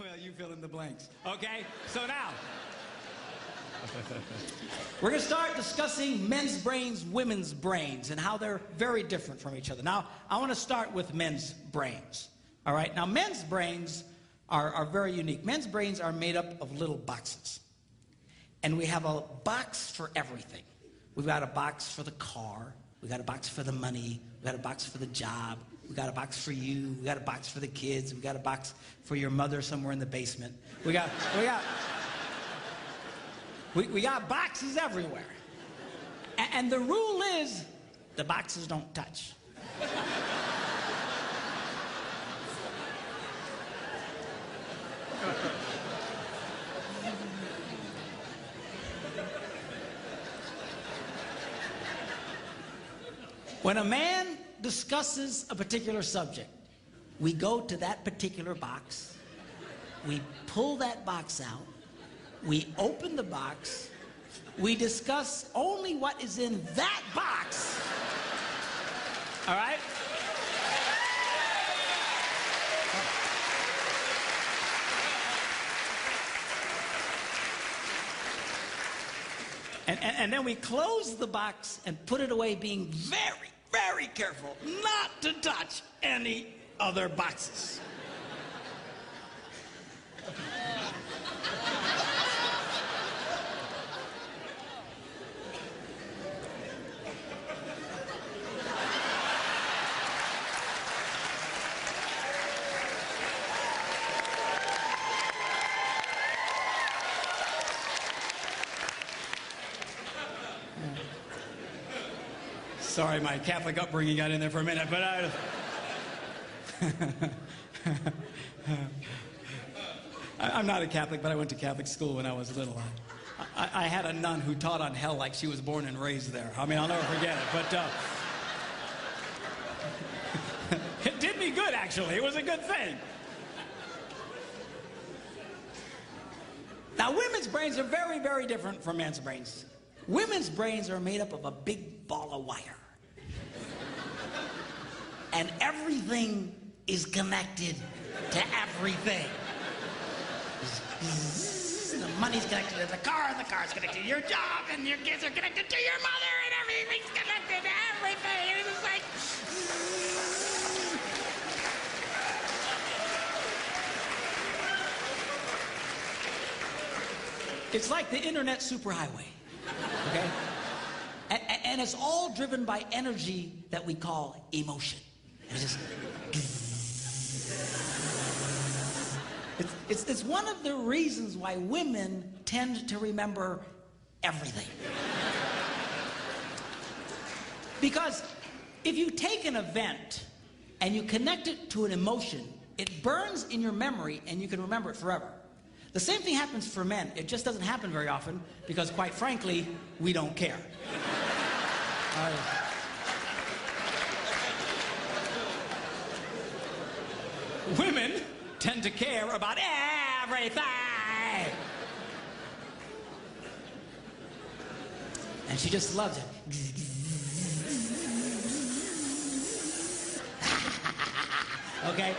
Well, you fill in the blanks. Okay? So now, we're going to start discussing men's brains, women's brains, and how they're very different from each other. Now, I want to start with men's brains. All right? Now, men's brains are very unique. Men's brains are made up of little boxes. And we have a box for everything. We've got a box for the car. We've got a box for the money. We've got a box for the job. We've got a box for you. We've got a box for the kids. We've got a box for your mother somewhere in the basement. We got boxes everywhere. And the rule is the boxes don't touch. When a man discusses a particular subject, we go to that particular box, we pull that box out, we open the box, we discuss only what is in that box, all right? And then we close the box and put it away, being very, very careful not to touch any other boxes. Sorry, my Catholic upbringing got in there for a minute, but I'm not a Catholic, but I went to Catholic school when I was little. I had a nun who taught on hell like she was born and raised there. I mean, I'll never forget it, but it did me good, actually. It was a good thing. Now, women's brains are very, very different from men's brains. Women's brains are made up of a big ball of wire. And everything is connected to everything. The money's connected to the car, and the car's connected to your job, and your kids are connected to your mother, and everything's connected to everything. And it's just like... It's like the internet superhighway, okay? And it's all driven by energy that we call emotion. It's just... It's one of the reasons why women tend to remember everything. Because if you take an event and you connect it to an emotion, it burns in your memory and you can remember it forever. The same thing happens for men. It just doesn't happen very often because, quite frankly, we don't care. Women tend to care about everything. And she just loves it. Okay?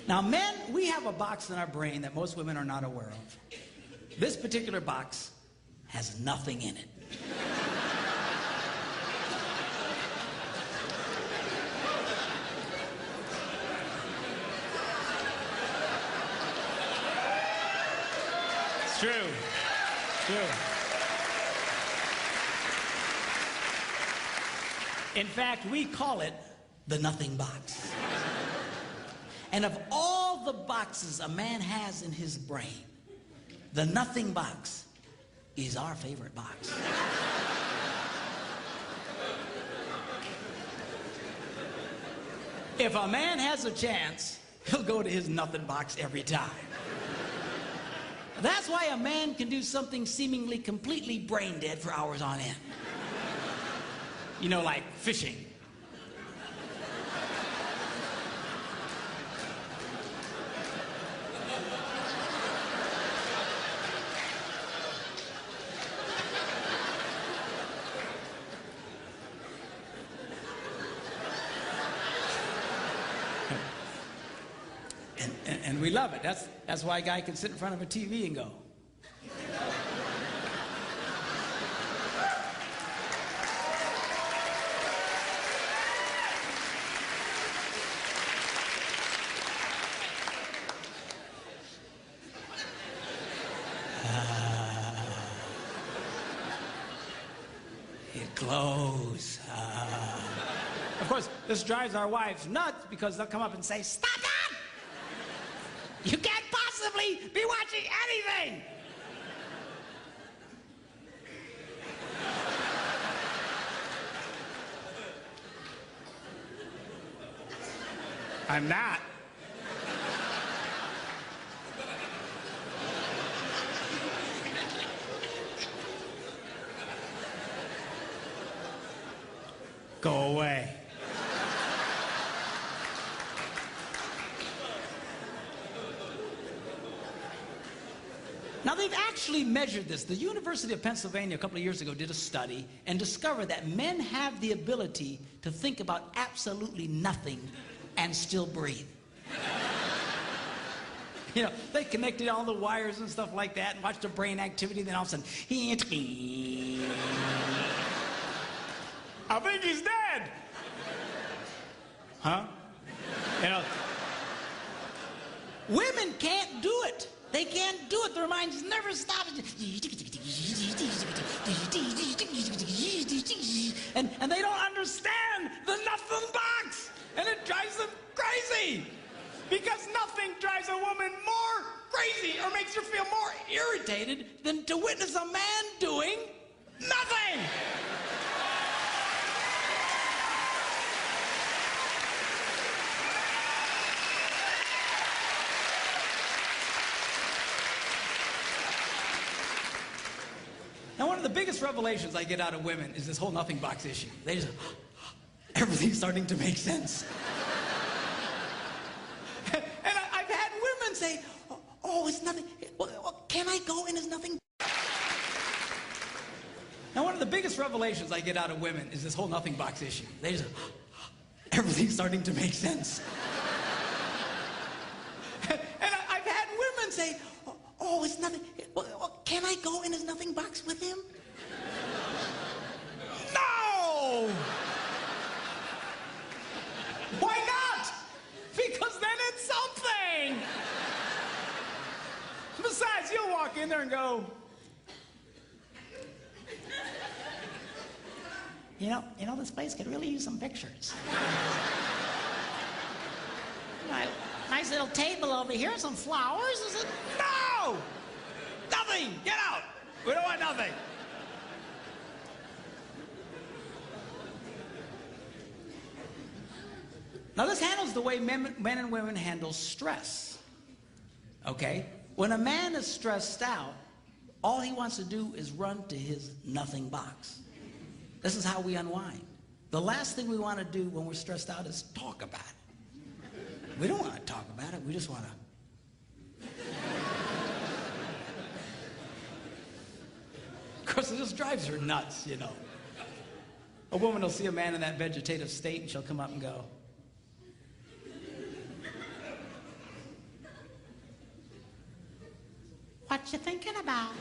Now, men, we have a box in our brain that most women are not aware of. This particular box has nothing in it. It's true. It's true. In fact, we call it the nothing box. And of all the boxes a man has in his brain, the nothing box is our favorite box. If a man has a chance, he'll go to his nothing box every time. That's why a man can do something seemingly completely brain dead for hours on end. You know, like fishing. And we love it. That's why a guy can sit in front of a TV and go. It glows. Of course, this drives our wives nuts because they'll come up and say, "Stop that! You can't possibly be watching anything!" I'm not. Go away. Now, they've actually measured this. The University of Pennsylvania a couple of years ago did a study and discovered that men have the ability to think about absolutely nothing and still breathe. You know, they connected all the wires and stuff like that and watched the brain activity, then all of a sudden, I think he's dead. Huh? You know, women can't do it. They can't do it. Their minds never stop. And they don't understand the nothing box. And it drives them crazy. Because nothing drives a woman more crazy or makes her feel more irritated than to witness a man doing nothing. Now, one of the biggest revelations I get out of women is this whole nothing box issue. They just, everything's starting to make sense. And I've had women say, oh, it's nothing. Well, can I go and it's nothing? Now, one of the biggest revelations I get out of women is this whole nothing box issue. They just, everything's starting to make sense. And I've had women say, oh, it's nothing. Well, can I go in his nothing box with him? No! Why not? Because then it's something. Besides, you'll walk in there and go, you know, this place could really use some pictures. Nice little table over here, some flowers. Is it? No! Nothing! Get out! We don't want nothing. Now, this handles the way men and women handle stress. Okay? When a man is stressed out, all he wants to do is run to his nothing box. This is how we unwind. The last thing we want to do when we're stressed out is talk about it. We don't want to talk about it. We just want to. Of course, it just drives her nuts, you know. A woman will see a man in that vegetative state and she'll come up and go, "What you thinking about?"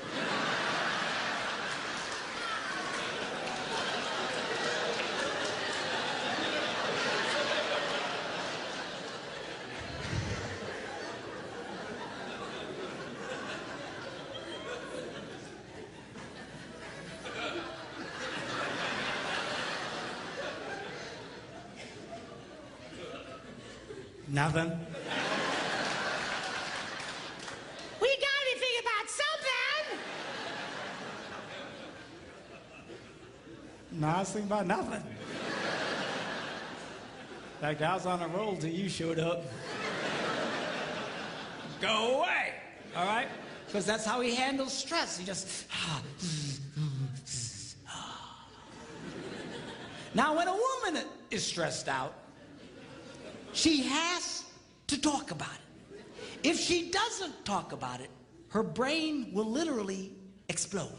Nothing. We gotta be thinking about something. No, I was thinking about nothing. In fact, I was on a roll till you showed up. Go away, all right? Because that's how he handles stress. He just. Now, when a woman is stressed out, she has to talk about it. If she doesn't talk about it, her brain will literally explode.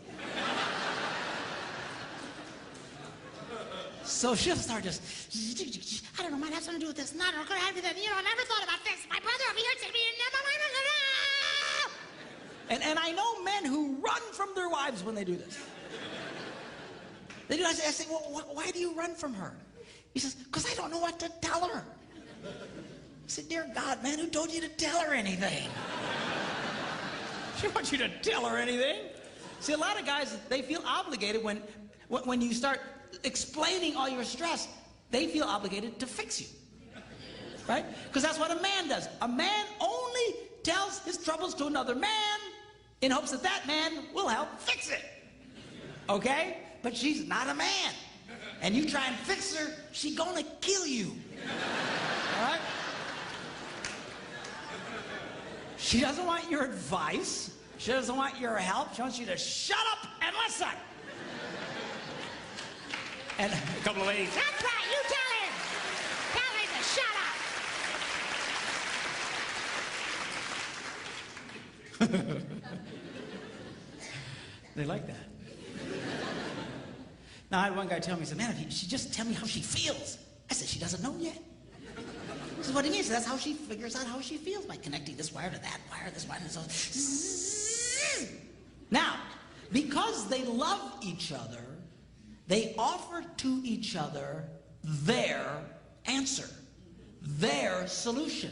So she'll start just, I don't know, might have something to do with this. Not, or could have that. You know, I never thought about this. My brother over here said to me, never mind. And I know men who run from their wives when they do this. They do. I say, well, why do you run from her? He says, because I don't know what to tell her. I said, dear God, man, who told you to tell her anything? She wants you to tell her anything. See, a lot of guys, they feel obligated when you start explaining all your stress, they feel obligated to fix you. Right? Because that's what a man does. A man only tells his troubles to another man in hopes that that man will help fix it. Okay? But she's not a man. And you try and fix her, she's gonna kill you. All right? She doesn't want your advice. She doesn't want your help. She wants you to shut up and listen. And a couple of ladies, that's right, you tell him. Tell him to shut up. They like that. Now, I had one guy tell me, he said, man, if she just tell me how she feels. I said, she doesn't know yet. He said, what do you mean? So that's how she figures out how she feels, by connecting this wire to that wire, this wire, and so. Now, because they love each other, they offer to each other their answer, their solution.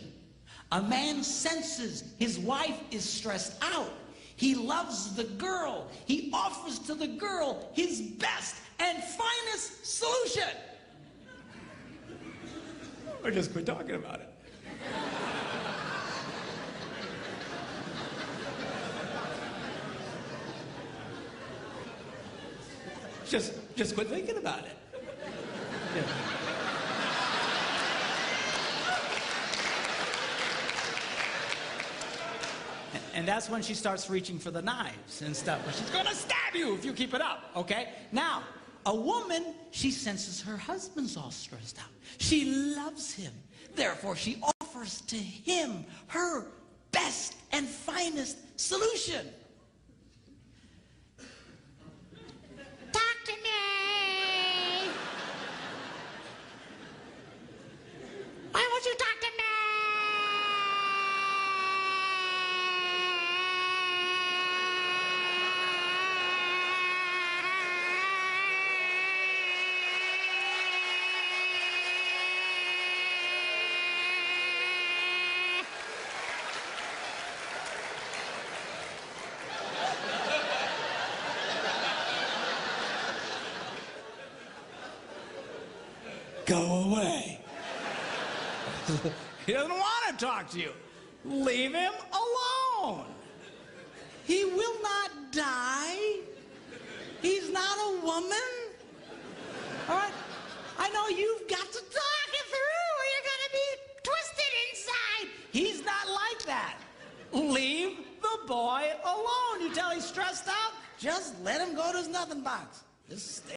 A man senses his wife is stressed out. He loves the girl. He offers to the girl his best and finest solution. Or just quit talking about it. Just quit thinking about it. Yeah. And that's when she starts reaching for the knives and stuff. But she's gonna stab you if you keep it up, okay? Now, a woman, she senses her husband's all stressed out. She loves him. Therefore, she offers to him her best and finest solution. Talk to me. Why won't you talk to me? Go away. He doesn't want to talk to you. Leave him alone. He will not die. He's not a woman. All right? I know you've got to talk it through or you're going to be twisted inside. He's not like that. Leave the boy alone. You tell he's stressed out, just let him go to his nothing box. Just stay.